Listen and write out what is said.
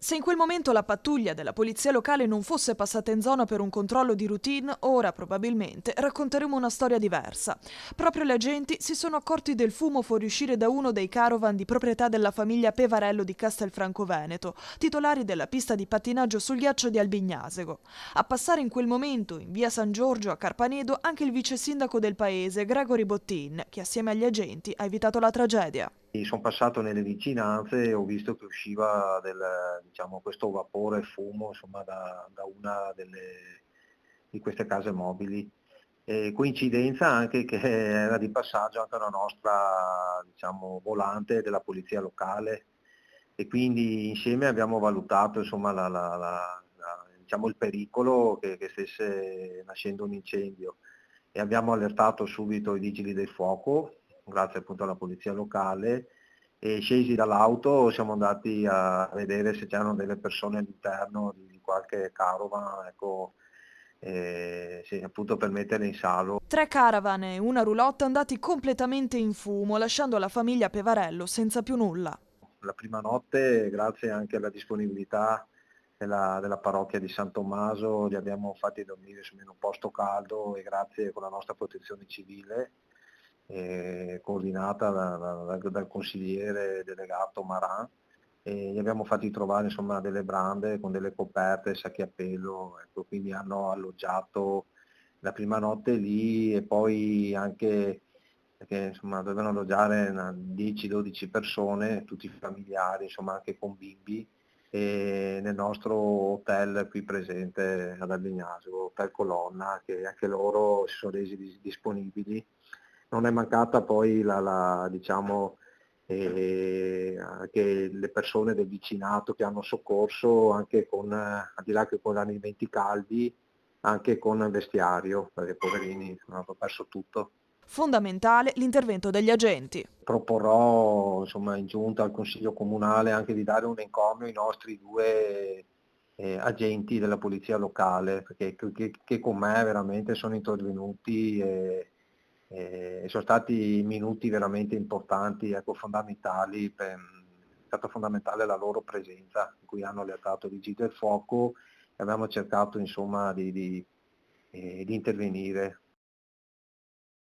Se in quel momento la pattuglia della polizia locale non fosse passata in zona per un controllo di routine, ora probabilmente racconteremo una storia diversa. Proprio gli agenti si sono accorti del fumo fuoriuscire da uno dei caravan di proprietà della famiglia Pevarello di Castelfranco Veneto, titolari della pista di pattinaggio sul ghiaccio di Albignasego. A passare in quel momento, in via San Giorgio a Carpanedo, anche il vice sindaco del paese, Gregory Bottin, che assieme agli agenti ha evitato la tragedia. Sono passato nelle vicinanze e ho visto che usciva questo vapore fumo insomma, da una di queste case mobili. E coincidenza anche che era di passaggio anche una nostra volante della polizia locale e quindi insieme abbiamo valutato insomma, il pericolo che stesse nascendo un incendio e abbiamo allertato subito i vigili del fuoco, grazie appunto alla polizia locale, e scesi dall'auto siamo andati a vedere se c'erano delle persone all'interno di qualche caravan, ecco, sì, appunto per mettere in salvo. 3 caravan e una roulotte andati completamente in fumo, lasciando la famiglia Pevarello senza più nulla. La prima notte, grazie anche alla disponibilità della parrocchia di San Tommaso, li abbiamo fatti dormire in un posto caldo e grazie con la nostra protezione civile, coordinata dal consigliere delegato Maran, e gli abbiamo fatti trovare insomma, delle brande con delle coperte, sacchi a pelo, ecco, quindi hanno alloggiato la prima notte lì e poi anche perché insomma, dovevano alloggiare 10-12 persone, tutti familiari, insomma anche con bimbi, e nel nostro hotel qui presente ad Albignasego, Hotel Colonna, che anche loro si sono resi disponibili. Non è mancata poi anche le persone del vicinato che hanno soccorso anche con, al di là che con alimenti caldi, anche con vestiario, perché poverini hanno perso tutto. Fondamentale l'intervento degli agenti. Proporrò insomma, in giunta al Consiglio Comunale anche di dare un encomio ai nostri due agenti della polizia locale, perché che con me veramente sono intervenuti e sono stati minuti veramente importanti, ecco, fondamentali, è stata fondamentale la loro presenza, in cui hanno allertato i vigili del fuoco e abbiamo cercato insomma di intervenire.